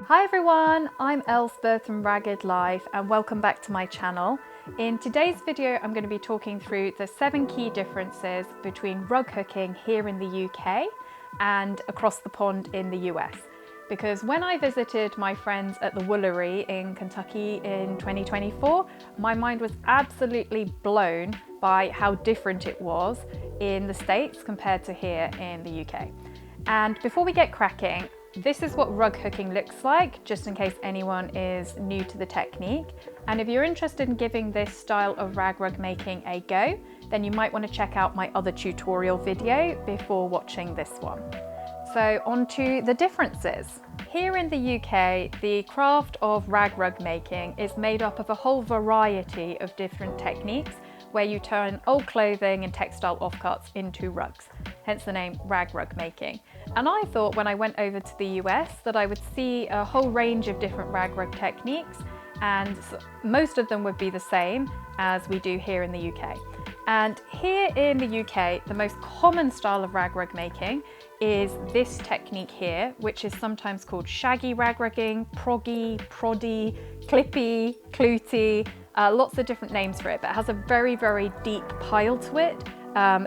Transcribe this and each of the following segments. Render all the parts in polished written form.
Hi everyone, I'm Elspeth from Ragged Life and welcome back to my channel. In today's video I'm going to be talking through the 7 key differences between rug hooking here in the UK and across the pond in the US. Because when I visited my friends at the Woolery in Kentucky in 2024, my mind was absolutely blown by how different it was in the States compared to here in the UK. And before we get cracking, this is what rug hooking looks like, just in case anyone is new to the technique. And if you're interested in giving this style of rug making a go, then you might want to check out my other tutorial video before watching this one. So on to the differences. Here in the UK, the craft of rug making is made up of a whole variety of different techniques where you turn old clothing and textile offcuts into rugs, hence the name rug making. And I thought when I went over to the US that I would see a whole range of different rug techniques, and most of them would be the same as we do here in the UK. And here in the UK, the most common style of rug making is this technique here, which is sometimes called shaggy rugging, proggy, proddy, clippy, cluty, lots of different names for it, but it has a very, very deep pile to it,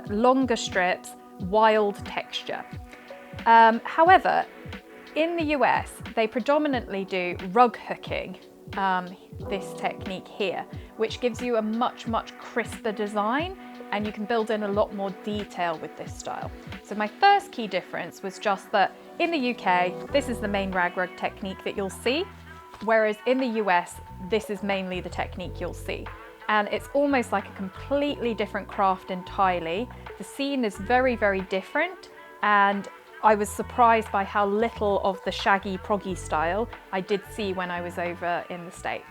longer strips, wild texture. However, in the US, they predominantly do rug hooking, this technique here, which gives you a much crisper design, and you can build in a lot more detail with this style. So my first key difference was just that in the UK, this is the main rug technique that you'll see, whereas in the US, this is mainly the technique you'll see. And it's almost like a completely different craft entirely. The scene is very, very different, and I was surprised by how little of the shaggy proggy style I did see when I was over in the States.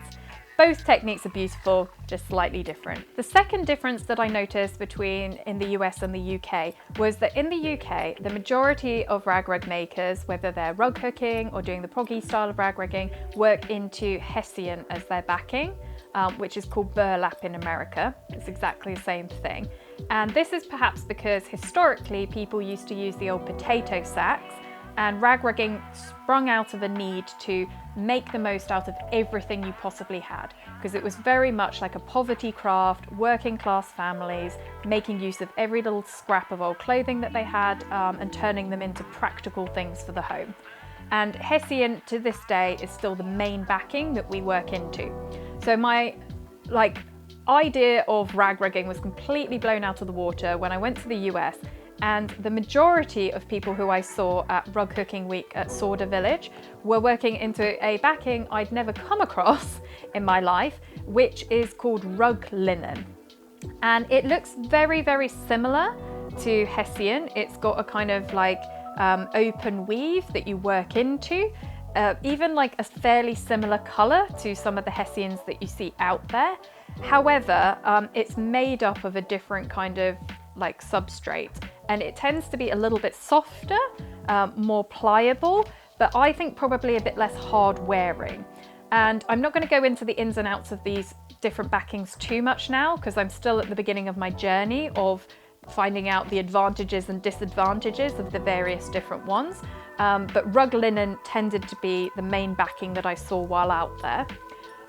Both techniques are beautiful, just slightly different. The second difference that I noticed between in the US and the UK was that in the UK, the majority of rug makers, whether they're rug hooking or doing the proggy style of rug rigging, work into hessian as their backing, which is called burlap in America. It's exactly the same thing. And this is perhaps because historically people used to use the old potato sacks, and rug rigging sprung out of a need to make the most out of everything you possibly had, because it was very much like a poverty craft, working class families making use of every little scrap of old clothing that they had and turning them into practical things for the home. And hessian to this day is still the main backing that we work into. So my idea of rug rigging was completely blown out of the water when I went to the US, and the majority of people who I saw at Rug Hooking Week at Sauder Village were working into a backing I'd never come across in my life, which is called rug linen. And it looks very, very similar to hessian. It's got a kind of open weave that you work into, even like a fairly similar color to some of the hessians that you see out there. However, it's made up of a different kind of substrate, and it tends to be a little bit softer, more pliable, but I think probably a bit less hard wearing. And I'm not going to go into the ins and outs of these different backings too much now, because I'm still at the beginning of my journey of finding out the advantages and disadvantages of the various different ones. But rug linen tended to be the main backing that I saw while out there.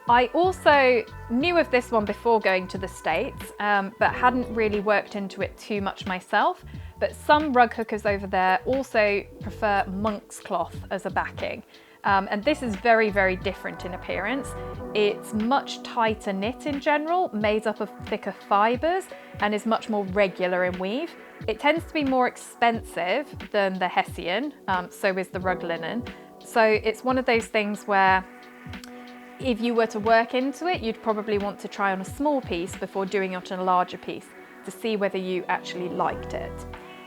I also knew of this one before going to the States, but hadn't really worked into it too much myself. But some rug hookers over there also prefer monk's cloth as a backing. And this is very, very different in appearance. It's much tighter knit in general, made up of thicker fibres, and is much more regular in weave. It tends to be more expensive than the hessian, so is the rug linen. So it's one of those things where if you were to work into it, you'd probably want to try on a small piece before doing it on a larger piece to see whether you actually liked it.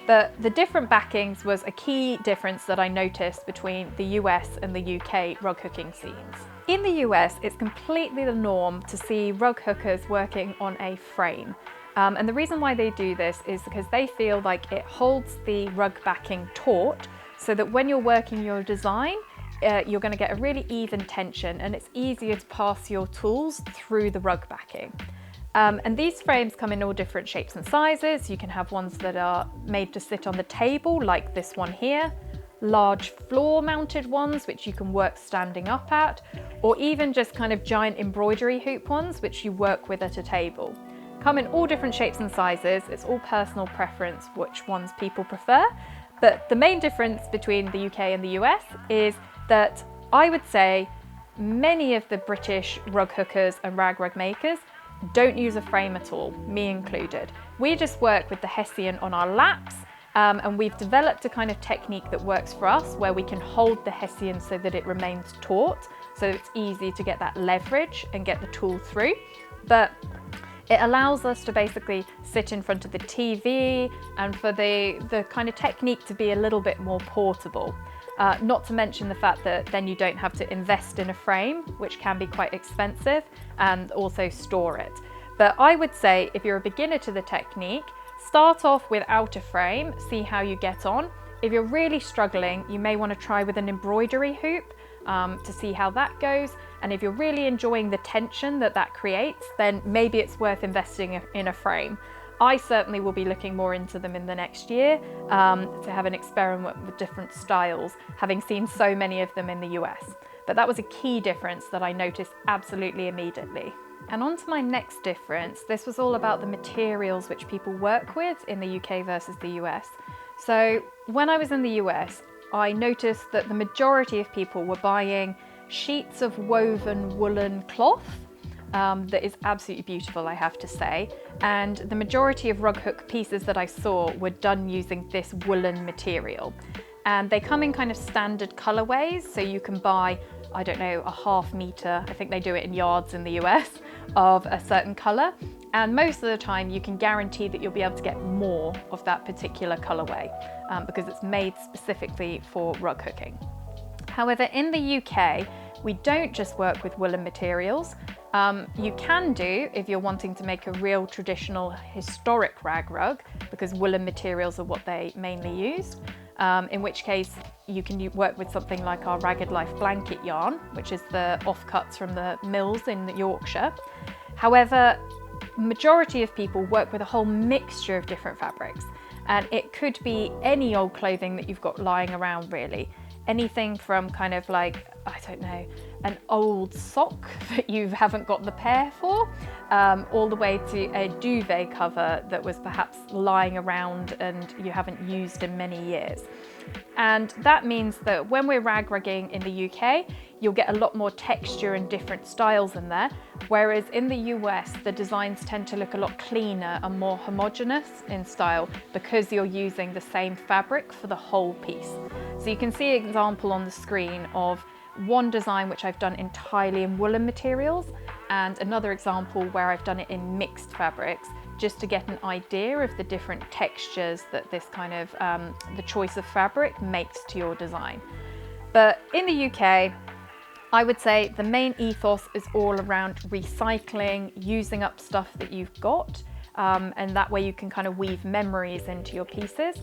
But the different backings was a key difference that I noticed between the US and the UK rug hooking scenes. In the US, it's completely the norm to see rug hookers working on a frame. And the reason why they do this is because they feel like it holds the rug backing taut, so that when you're working your design, you're going to get a really even tension, and it's easier to pass your tools through the rug backing. And these frames come in all different shapes and sizes. You can have ones that are made to sit on the table, like this one here, large floor mounted ones, which you can work standing up at, or even just kind of giant embroidery hoop ones, which you work with at a table. Come in all different shapes and sizes. It's all personal preference which ones people prefer. But the main difference between the UK and the US is that I would say many of the British rug hookers and rag makers don't use a frame at all, me included. We just work with the Hessian on our laps, and we've developed a kind of technique that works for us where we can hold the Hessian so that it remains taut, so it's easy to get that leverage and get the tool through. But it allows us to basically sit in front of the TV and for the kind of technique to be a little bit more portable. Not to mention the fact that then you don't have to invest in a frame, which can be quite expensive, and also store it. But I would say if you're a beginner to the technique, start off without a frame, see how you get on. If you're really struggling, you may want to try with an embroidery hoop to see how that goes. And if you're really enjoying the tension that creates, then maybe it's worth investing in a frame. I certainly will be looking more into them in the next year to have an experiment with different styles, having seen so many of them in the US. But that was a key difference that I noticed absolutely immediately. And on to my next difference. This was all about the materials which people work with in the UK versus the US. So when I was in the US, I noticed that the majority of people were buying sheets of woven woolen cloth that is absolutely beautiful, I have to say. And the majority of rug hook pieces that I saw were done using this woolen material. And they come in kind of standard colorways, so you can buy, I don't know, a ½ meter, I think they do it in yards in the US, of a certain color. And most of the time you can guarantee that you'll be able to get more of that particular colorway because it's made specifically for rug hooking. However, in the UK, we don't just work with woolen materials. You can do if you're wanting to make a real traditional historic rag rug, because woolen materials are what they mainly used. In which case you can work with something like our Ragged Life blanket yarn, which is the offcuts from the mills in Yorkshire. However, majority of people work with a whole mixture of different fabrics, and it could be any old clothing that you've got lying around really. Anything from kind of like, I don't know, an old sock that you haven't got the pair for, all the way to a duvet cover that was perhaps lying around and you haven't used in many years. And that means that when we're rag rugging in the UK, you'll get a lot more texture and different styles in there, whereas in the US, the designs tend to look a lot cleaner and more homogeneous in style because you're using the same fabric for the whole piece. So you can see an example on the screen of one design which I've done entirely in woolen materials, and another example where I've done it in mixed fabrics, just to get an idea of the different textures that this kind of, the choice of fabric makes to your design. But in the UK, I would say the main ethos is all around recycling, using up stuff that you've got, and that way you can kind of weave memories into your pieces.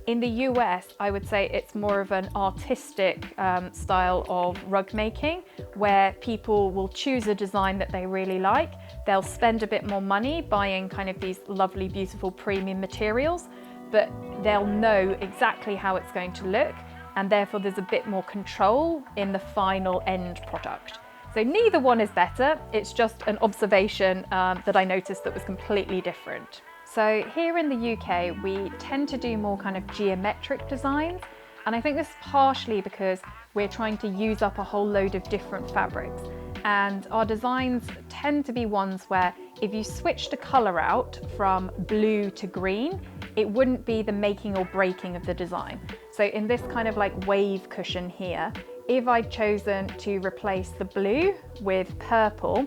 In the US, I would say it's more of an artistic style of rug making, where people will choose a design that they really like. They'll spend a bit more money buying kind of these lovely, beautiful premium materials, but they'll know exactly how it's going to look, and therefore there's a bit more control in the final end product. So neither one is better, it's just an observation that I noticed that was completely different. So here in the UK, we tend to do more kind of geometric designs, and I think this is partially because we're trying to use up a whole load of different fabrics, and our designs tend to be ones where if you switched a colour out from blue to green, it wouldn't be the making or breaking of the design. So in this kind of like wave cushion here, if I'd chosen to replace the blue with purple,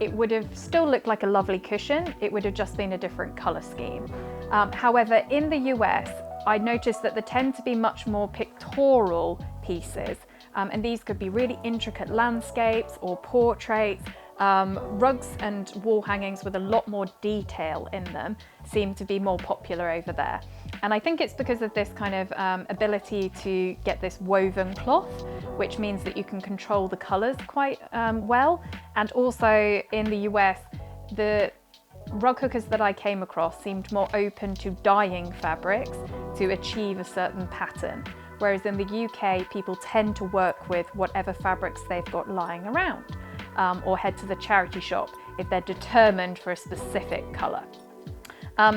it would have still looked like a lovely cushion, it would have just been a different colour scheme. However, in the US, I noticed that there tend to be much more pictorial pieces, and these could be really intricate landscapes or portraits. Rugs and wall hangings with a lot more detail in them seem to be more popular over there. And I think it's because of this kind of ability to get this woven cloth, which means that you can control the colours quite well. And also in the US, the rug hookers that I came across seemed more open to dyeing fabrics to achieve a certain pattern. whereas in the UK, people tend to work with whatever fabrics they've got lying around, or head to the charity shop if they're determined for a specific colour.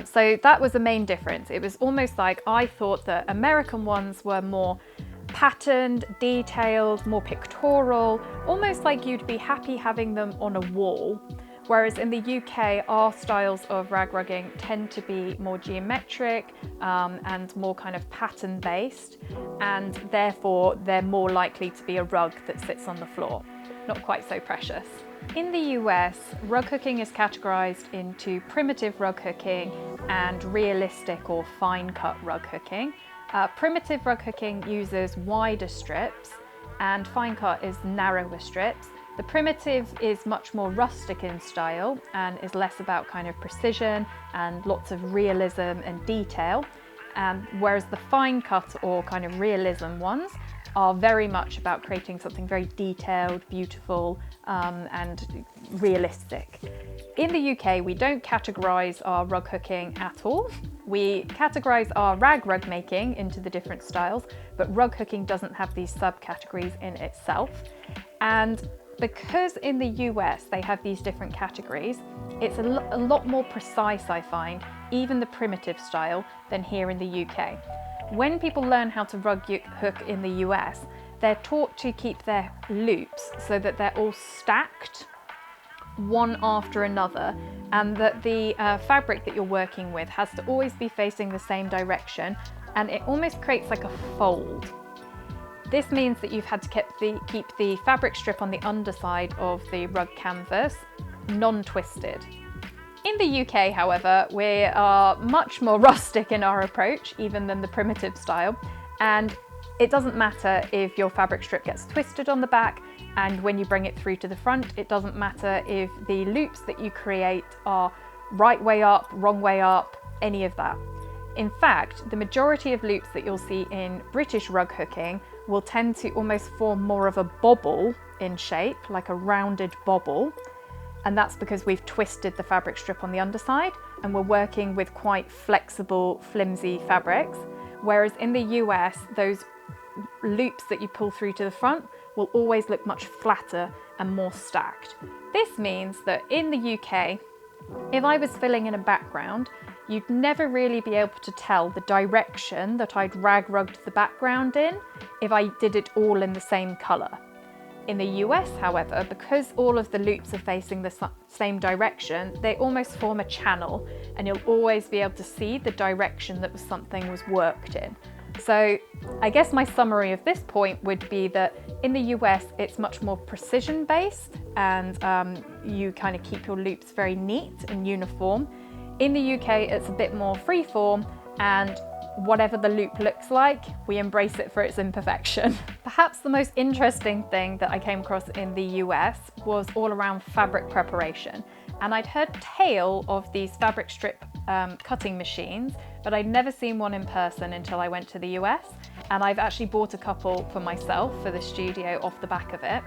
So that was the main difference. It was almost like I thought that American ones were more patterned, detailed, more pictorial, almost like you'd be happy having them on a wall. Whereas in the UK, our styles of rag rugging tend to be more geometric and more kind of pattern based, and therefore they're more likely to be a rug that sits on the floor. Not quite so precious. In the US, rug hooking is categorized into primitive rug hooking and realistic or fine cut rug hooking. Primitive rug hooking uses wider strips and fine cut is narrower strips. The primitive is much more rustic in style and is less about kind of precision and lots of realism and detail. Whereas the fine cut or kind of realism ones are very much about creating something very detailed, beautiful, and realistic. In the UK, we don't categorize our rug hooking at all. We categorize our rag rug making into the different styles, but rug hooking doesn't have these subcategories in itself. And because in the US they have these different categories, it's a lot more precise, I find, even the primitive style, than here in the UK. When people learn how to rug hook in the US, they're taught to keep their loops so that they're all stacked one after another, and that the fabric that you're working with has to always be facing the same direction, and it almost creates like a fold. This means that you've had to keep the fabric strip on the underside of the rug canvas non-twisted. In the UK, however, we are much more rustic in our approach, even than the primitive style, and it doesn't matter if your fabric strip gets twisted on the back, and when you bring it through to the front, it doesn't matter if the loops that you create are right way up, wrong way up, any of that. In fact, the majority of loops that you'll see in British rug hooking will tend to almost form more of a bobble in shape, like a rounded bobble. And that's because we've twisted the fabric strip on the underside and we're working with quite flexible, flimsy fabrics. Whereas in the US, those loops that you pull through to the front will always look much flatter and more stacked. This means that in the UK, if I was filling in a background, you'd never really be able to tell the direction that I'd rag rugged the background in if I did it all in the same colour. In the US, however, because all of the loops are facing the same direction, they almost form a channel, and you'll always be able to see the direction that something was worked in. So I guess my summary of this point would be that in the US, it's much more precision based, and you kind of keep your loops very neat and uniform. In the UK, it's a bit more freeform, and whatever the loop looks like, we embrace it for its imperfection. Perhaps the most interesting thing that I came across in the US was all around fabric preparation. And I'd heard tale of these fabric strip cutting machines, but I'd never seen one in person until I went to the US. And I've actually bought a couple for myself for the studio off the back of it.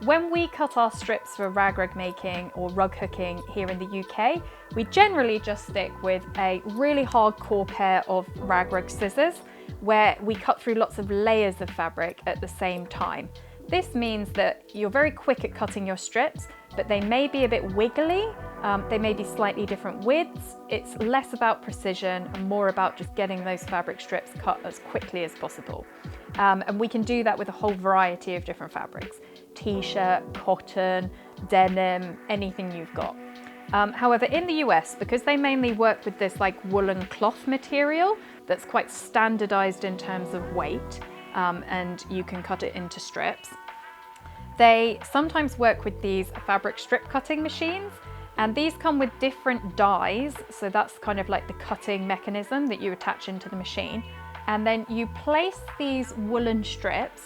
When we cut our strips for rag rug making or rug hooking here in the UK, we generally just stick with a really hardcore pair of rag rug scissors where we cut through lots of layers of fabric at the same time. This means that you're very quick at cutting your strips, but they may be a bit wiggly, they may be slightly different widths. It's less about precision and more about just getting those fabric strips cut as quickly as possible. And we can do that with a whole variety of different fabrics. T-shirt, cotton, denim, anything you've got. However, in the US, because they mainly work with this like woolen cloth material that's quite standardized in terms of weight, and you can cut it into strips, they sometimes work with these fabric strip cutting machines, and these come with different dies. So that's kind of like the cutting mechanism that you attach into the machine. And then you place these woolen strips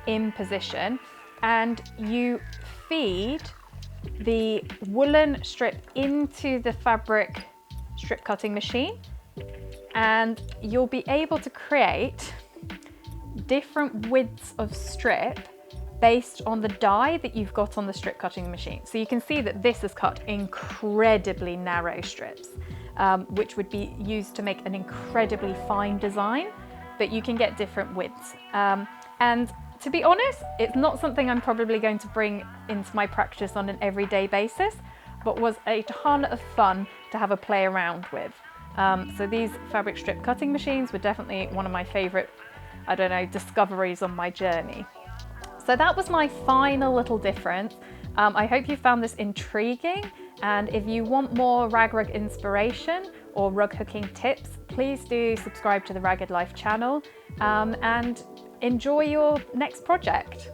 in position and you feed the woolen strip into the fabric strip cutting machine, and you'll be able to create different widths of strip based on the die that you've got on the strip cutting machine. So you can see that this has cut incredibly narrow strips, which would be used to make an incredibly fine design. but you can get different widths. And to be honest, it's not something I'm probably going to bring into my practice on an everyday basis, but was a ton of fun to have a play around with. So these fabric strip cutting machines were definitely one of my favorite, I don't know, discoveries on my journey. So that was my final little difference. I hope you found this intriguing, and if you want more rag rug inspiration or rug hooking tips, please do subscribe to the Ragged Life channel and enjoy your next project.